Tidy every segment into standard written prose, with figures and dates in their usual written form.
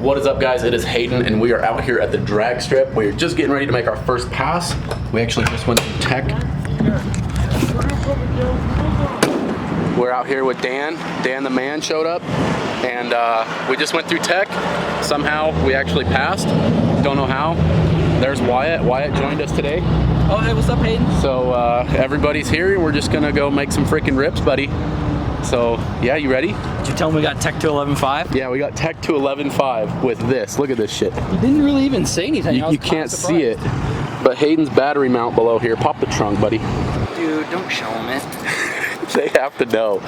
What is up, guys? It is Hayden, and we are out here at the drag strip. We're just getting ready to make our first pass. We actually just went through tech. We're out here with Dan. Dan the man showed up, and we just went through tech. Somehow we actually passed. Don't know how. There's Wyatt. Wyatt joined us today. Oh, hey, what's up, Hayden? So everybody's here. We're just gonna go make some freaking rips, buddy. So yeah, you ready? Did you tell him we got tech to 11.5? Yeah, we got tech to 11.5 with this. Look at this shit. You didn't really even say anything. You can't see it, but Hayden's battery mount below here. Pop the trunk, buddy. Dude, don't show him it. They have to know.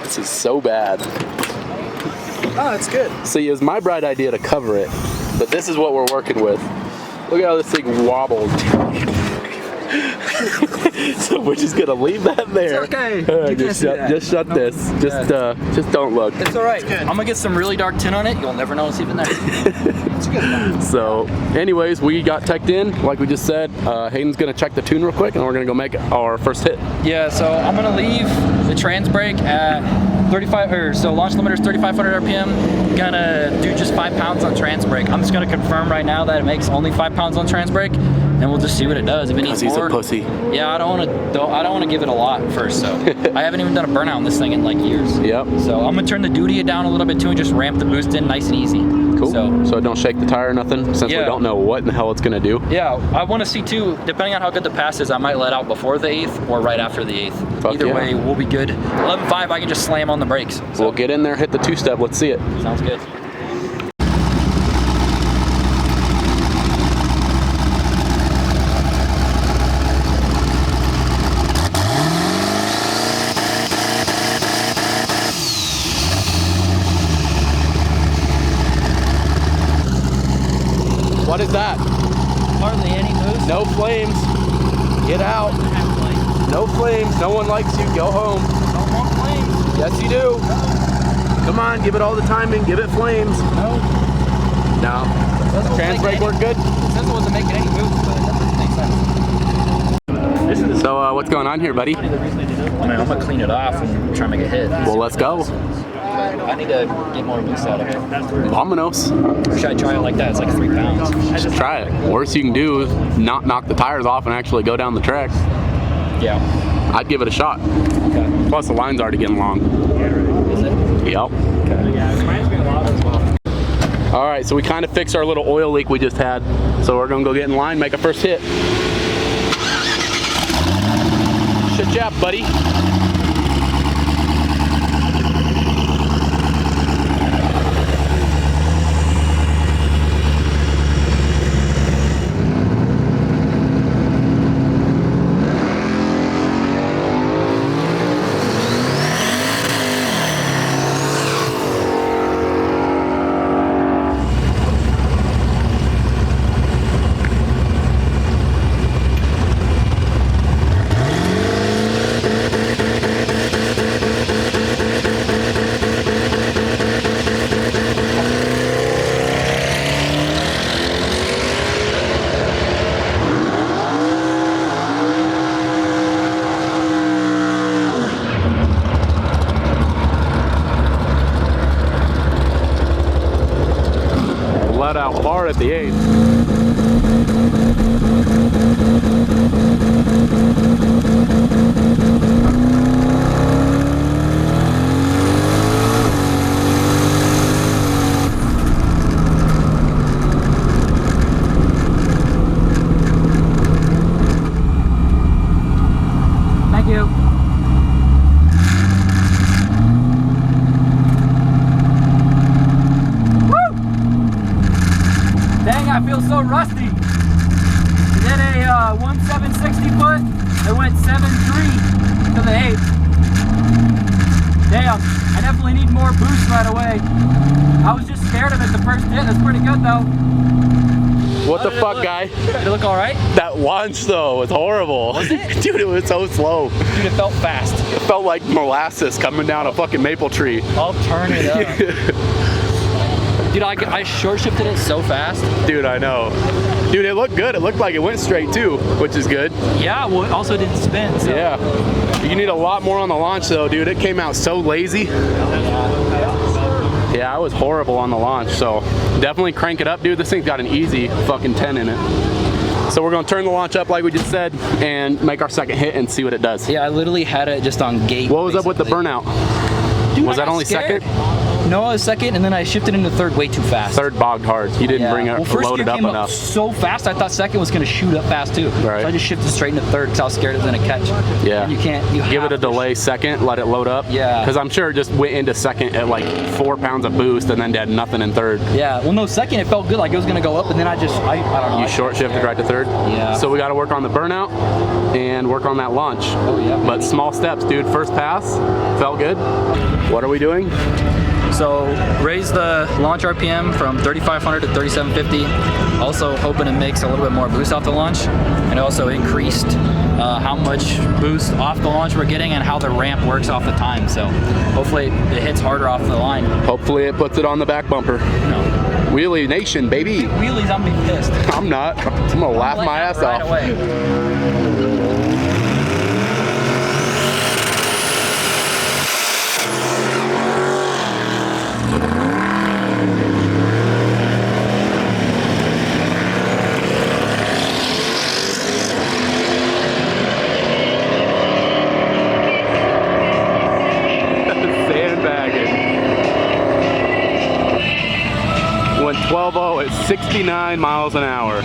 This is so bad. Oh, it's good. See, it was my bright idea to cover it, but this is what we're working with. Look at how this thing wobbles. So we're just gonna leave that there. It's okay. Just shut this. Just don't look. It's all right. I'm gonna get some really dark tint on it. You'll never notice even there. It's good. So, anyways, we got teched in, like we just said. Hayden's gonna check the tune real quick, and we're gonna go make our first hit. Yeah. So I'm gonna leave the trans brake at 35, or so launch limiter's 3,500 RPM. Gonna do just 5 pounds on trans brake. I'm just gonna confirm right now that it makes only 5 pounds on trans brake, and we'll just see what it does. If it needs more, he's a pussy. Yeah, I don't want to give it a lot first. So I haven't even done a burnout on this thing in like years. Yep. So I'm gonna turn the duty down a little bit too, and just ramp the boost in nice and easy. Cool. So don't shake the tire or nothing, since we don't know what in the hell it's gonna do. Yeah, I want to see too. Depending on how good the pass is, I might let out before the 8th or right after the 8th. Either way, we'll be good. 11.5, I can just slam on the brakes. So we'll get in there, hit the 2-step. Let's see it. Sounds good. What is that? Hardly any boost. No flames. Get out. No flames. No one likes you. Go home. Don't want flames. Yes, you do. Come on, give it all the timing. Give it flames. No. No. Trans brake work good? It says it wasn't making any boost, but that doesn't make sense. So what's going on here, buddy? I mean, I'm gonna clean it off and try and make a hit. Well, let's go. I need to get more boost out of it. Vamonos. Or should I try it like that? It's like 3 pounds. Just try it. Worst you can do is not knock the tires off and actually go down the track. Yeah. I'd give it a shot. Okay. Plus the line's already getting long. Is it? Yep. Okay. Yeah, it reminds me a lot as well. All right, so we kind of fixed our little oil leak we just had. So we're gonna go get in line, make a first hit. Shit jab, buddy. Let out hard at the 8th. Thank you. Dang, I feel so rusty. We did a 1760 foot. It went 7.3 to the 8th. Damn, I definitely need more boost right away. I was just scared of it the first hit. That's pretty good though. What the fuck, guy? Did it look all right? That launch though was horrible. Was it? Dude, it was so slow. Dude, it felt fast. It felt like molasses coming down a fucking maple tree. I'll turn it up. Dude, I short shifted it so fast. Dude, I know. Dude, it looked good. It looked like it went straight too, which is good. Yeah, well, it also didn't spin. So. Yeah. You need a lot more on the launch though, dude. It came out so lazy. Yeah, I was horrible on the launch, so definitely crank it up, dude. This thing's got an easy fucking 10 in it. So we're gonna turn the launch up like we just said and make our second hit and see what it does. Yeah, I literally had it just on gate. What was up with the burnout? Dude, Was that only scared. second? No, I was second, and then I shifted into third way too fast. Third bogged hard. You didn't bring it, well, first load gear it up came enough. up so fast, I thought second was gonna shoot up fast too. Right. So I just shifted straight into third because I was scared it was gonna catch. Yeah. And you can't. You Give have it a to delay second, let it load up. Yeah. Because I'm sure it just went into second at like 4 pounds of boost and then did nothing in third. Yeah. Well, no, second it felt good, like it was gonna go up, and then I don't know. You short shifted right to third? Yeah. So we got to work on the burnout and work on that launch. Oh, yeah. But small steps, dude. First pass, felt good. What are we doing? So raise the launch RPM from 3,500 to 3,750. Also hoping it makes a little bit more boost off the launch, and also increased how much boost off the launch we're getting and how the ramp works off the time. So hopefully it hits harder off the line. Hopefully it puts it on the back bumper. No. Wheelie Nation, baby. Wheelies, I'm gonna be pissed. I'm not. I'm gonna laugh my ass right off. Away. Went 12.0 at 69 miles an hour.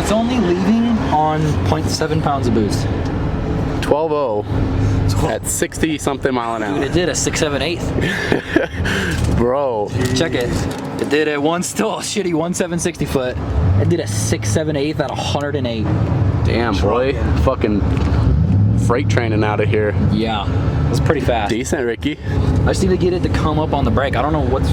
It's only leaving on 0.7 pounds of boost. 12.0 at 60 something mile an Dude, hour. it did a 6.78. Bro. Check it. It did a still a shitty 1.760 foot. It did a 6.78 at 108. Damn, boy. Fucking freight training out of here. Yeah, it was pretty fast. Decent, Ricky. I just need to get it to come up on the brake. I don't know what's.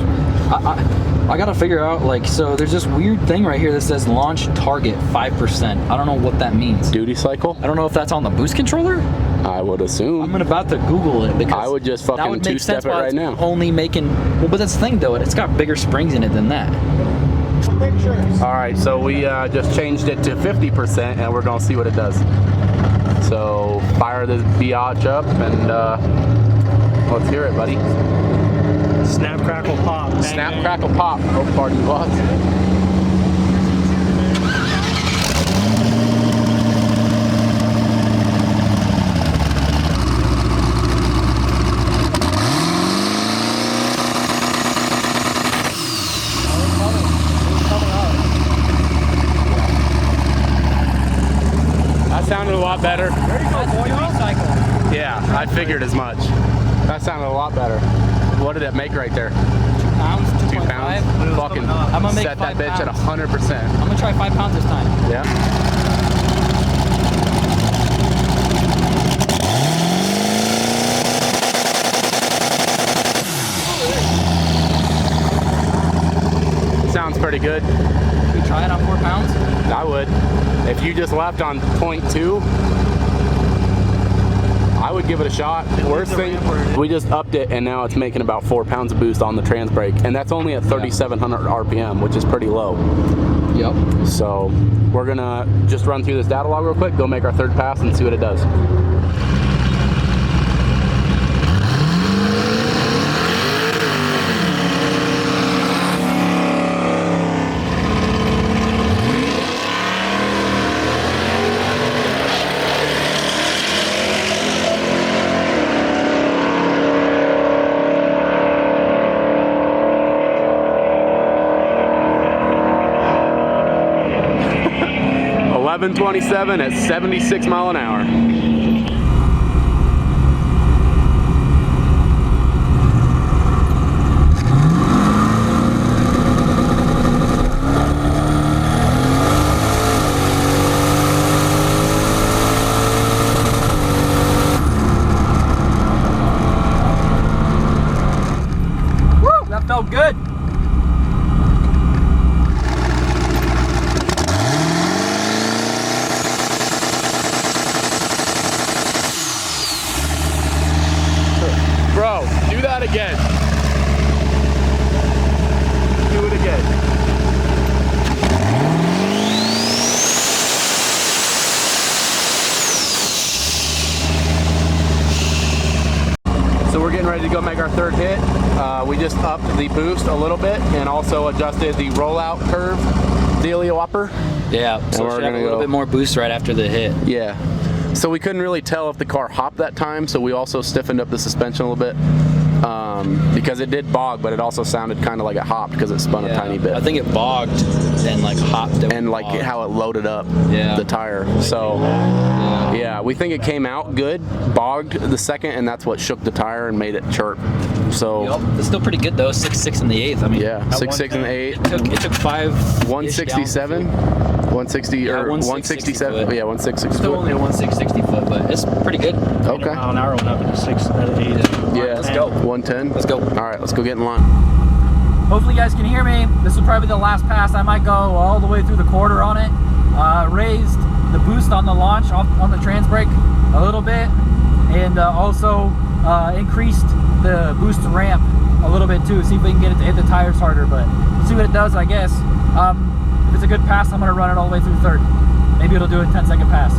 I gotta figure out, like, so there's this weird thing right here that says launch target 5%. I don't know what that means. Duty cycle? I don't know if that's on the boost controller. I would assume. I'm about to Google it because I would just that fucking would make two-step sense it why right it's now. Only making. Well, but that's the thing though. It's got bigger springs in it than that. All right, so we just changed it to 50% and we're gonna see what it does. So fire this biatch up and let's hear it, buddy. Snap, crackle, pop. Bang, Snap, bang. crackle, pop. Oh, pardon the boss. That sounded a lot better. There you go, boy. Recycle. Yeah, I figured as much. That sounded a lot better. What did it make right there? 2 pounds, 2 2.5. pounds? Fucking I'm gonna make set that 5 bitch at pounds. 100%. I'm gonna try 5 pounds this time. Yeah. Sounds pretty good. Should we try it on 4 pounds? I would. If you just left on 0.2, I would give it a shot. Worst thing, we just upped it and now it's making about 4 pounds of boost on the trans brake, and that's only at 3,700 RPM, which is pretty low. Yep. So we're gonna just run through this data log real quick, go make our third pass and see what it does. .27 at 76 mile an hour. ready to go make our third hit. We just upped the boost a little bit and also adjusted the rollout curve dealio upper. Yeah, so we're gonna have a little bit more boost right after the hit. Yeah. So we couldn't really tell if the car hopped that time, so we also stiffened up the suspension a little bit. Because it did bog, but it also sounded kind of like it hopped because it spun a tiny bit. I think it bogged and like hopped. And like how it loaded up the tire. So yeah, we think it came out good, bogged the second, and that's what shook the tire and made it chirp. So it's still pretty good though. 6.6 in the eighth. I mean, yeah, 6.6 in the eighth. It took 167. 160 or 167. Yeah, 166. Still only a 1660 foot, but it's pretty good. Okay. Mile an hour went up into 6 out of 8. Yeah. Let's go. 110. Let's go. All right, let's go get in line. Hopefully you guys can hear me. This will probably be the last pass. I might go all the way through the quarter on it. Raised the boost on the launch on the trans brake a little bit, and also increased the boost ramp a little bit too. See if we can get it to hit the tires harder, but see what it does, I guess. If it's a good pass, I'm gonna run it all the way through third. Maybe it'll do a 10-second pass.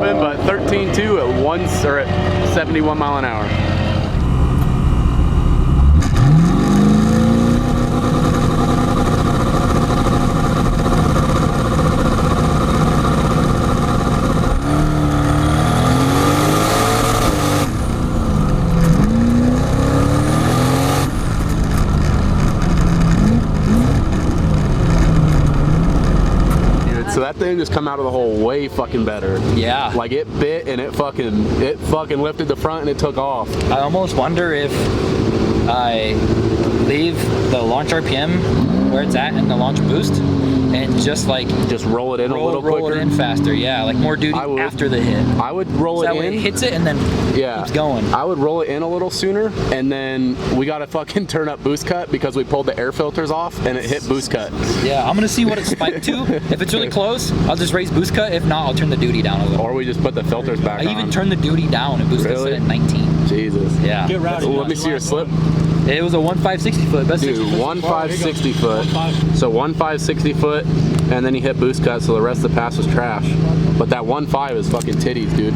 But 13.2 at 71 mile an hour. So that thing just come out of the hole way fucking better. Yeah. Like it bit and it fucking lifted the front and it took off. I almost wonder if I leave the launch RPM where it's at and the launch boost and just roll it in a little quicker. Roll it in faster, yeah, like more duty after the hit. I would roll it in. That way it hits it and then keeps going. I would roll it in a little sooner, and then we gotta fucking turn up boost cut because we pulled the air filters off and it hit boost cut. Yeah, I'm gonna see what it's spiked to. If it's really close, I'll just raise boost cut. If not, I'll turn the duty down a little. Or we just put the filters back on. I even turned the duty down and boost cut at 19. Jesus. Yeah. Get rowdy. Let me see your slip. It was a 1.560 foot. Best Dude, 1.560 foot. So 1.560 foot, and then he hit boost cut, so the rest of the pass was trash. But that 1.5 is fucking titties, dude.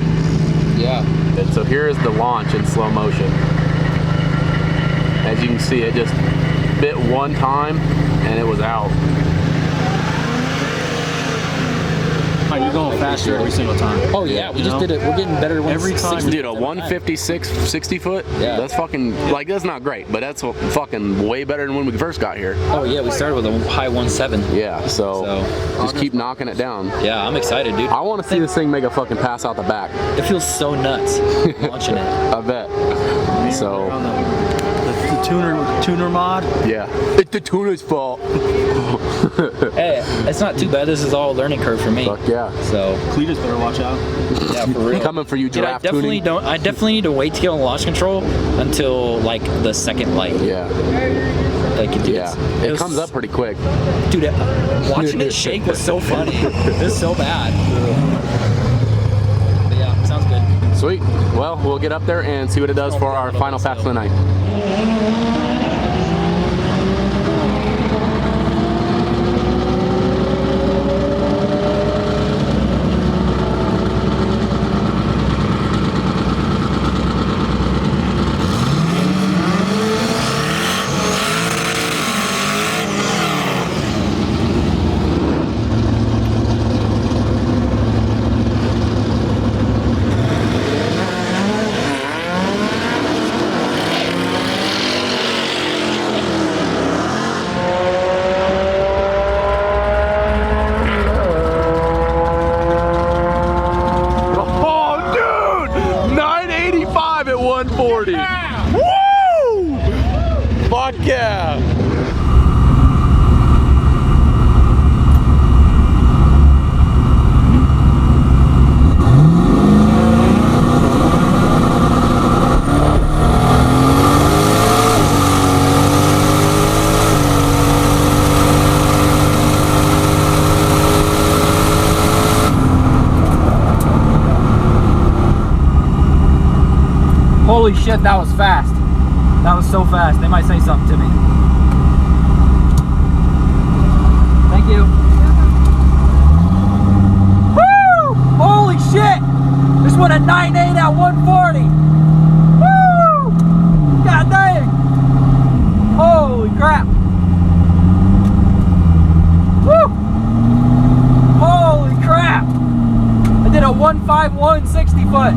Yeah. And so here is the launch in slow motion. As you can see, it just bit one time, and it was out. You're going faster every single time. Oh yeah, we just did it. We're getting better every time. Dude, a 156 60 foot. Yeah. That's fucking that's not great, but that's fucking way better than when we first got here. Oh yeah, we started with a high 1.7. Yeah, so just keep knocking it down. Yeah, I'm excited, dude. I want to see this thing make a fucking pass out the back. It feels so nuts launching it. I bet. So the tuner mod. Yeah, it's the tuner's fault. Hey, it's not too bad. This is all a learning curve for me. Fuck yeah. So Cletus better watch out. yeah, for real. Coming for you, Dude, giraffe tuning. I definitely need to wait to get on launch control until like the second light. Yeah. Like dude, Yeah. It comes up pretty quick. Dude, watching it shake was so funny. It was so bad. But yeah, sounds good. Sweet. Well, we'll get up there and see what it does for our final pass of the night. Holy shit, that was fast. That was so fast. They might say something to me. Thank you. Woo! Holy shit! This one at 9.8 at 140. Woo! God dang! Holy crap! Woo! Holy crap! I did a 151 60 foot.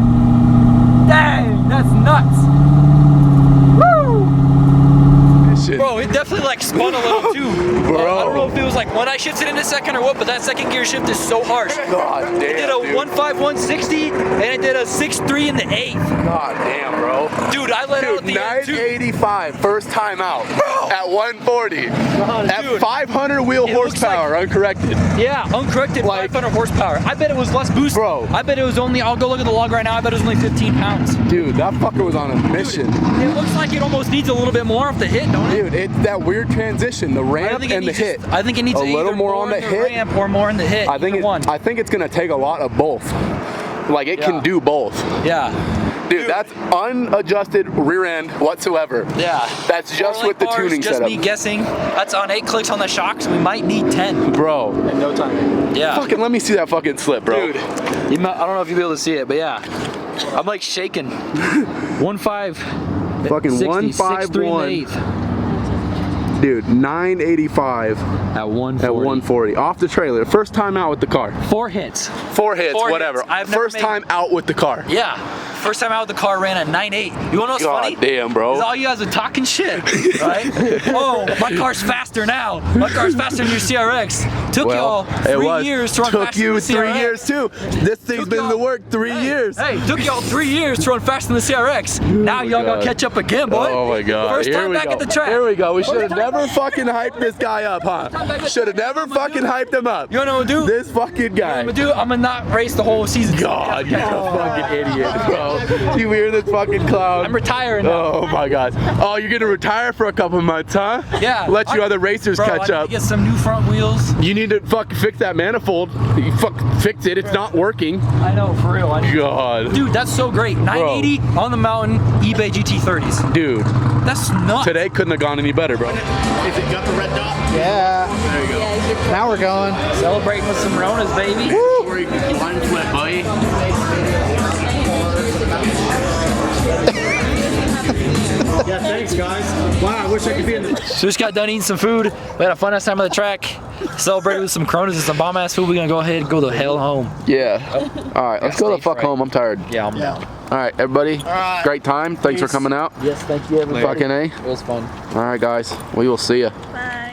Dang, that's nuts. Woo! Bro, it definitely like spun a little too. Bro. I don't know if it was like when I shifted into second or what, but that second gear shift is so harsh. God damn, I did a dude. 151 60 and I did a 6.3 in the 8th. God damn, bro. Dude, I let out at the end too. 985, first time out at 140. At Dude, 500 wheel it looks horsepower, uncorrected. Yeah, uncorrected, Like- 500 horsepower. I bet it was less boost. Bro. I bet it was only, I'll go look at the log right now, I bet it was only 15 pounds. Dude, that fucker was on a mission. It looks like it almost needs a little bit more off the hit, don't it? Dude, it's that weird transition, the ramp and the hit. I think it needs a little either more on the in hit. ramp or more in the hit. I think either I think it's gonna take a lot of both. Like it can Yeah. do both. Yeah. Dude, that's unadjusted rear end whatsoever. Yeah. That's just Or with the bars, tuning just setup. me guessing. That's on 8 clicks on the shocks. We might need 10. Bro, And no timing. Yeah. fucking let me see that fucking slip, bro. Dude, I don't know if you'll be able to see it, but yeah. I'm like shaking. 1.5. Fucking 151. Dude, 985 At 140. at 140 off the trailer. First time out with the car. 4 hits. 4 hits, Four whatever. hits. I've never First made- time out with the car. Yeah. First time out with the car ran at 9.8. You wanna know what's God funny? damn, bro. Is all you guys are talking shit, right? Oh, my car's faster now. My car's faster than your CRX. Took y'all 3 years to run Took faster you than the 3 CRX. years too. This thing's Took been in the y'all- work 3 years. Hey, took y'all 3 years to run faster than the CRX. Now y'all God. gotta catch up again, boy. Oh my God. First Here time we back go. at the track. Here we go. We should have time never back- fucking hyped this guy up, huh? Should have never fucking hyped him up. You wanna know what I'm gonna do? This fucking guy. I'm gonna not race the whole season. God, you're a fucking idiot, bro. You hear this fucking clown? I'm retiring now. Oh my God. Oh, you're gonna retire for a couple months, huh? Yeah. Let you other racers Bro, catch I need up. to get some new front wheels. You need to fucking fix that manifold. You fucking fix it. It's not working. I know, for real. God. Dude, that's so great. 980 on the mountain, eBay GT30s. Dude, That's nuts. today couldn't have gone any better, bro. Is it got the red dot? Yeah. There you go. Now we're going. Celebrating with some Ronas, baby. Line flip, buddy. Yeah, thanks, guys. Wow, I wish I could be in the. So just got done eating some food. We had a fun ass time on the track. Celebrated with some Coronas and some bomb ass food. We're gonna go ahead and go the hell home. Yeah. All right, let's go the fuck home. I'm tired. Yeah, I'm down. All right, everybody. Great time. Thanks for coming out. Yes, thank you, everybody. Fucking A. It was fun. All right, guys. We will see ya. Bye.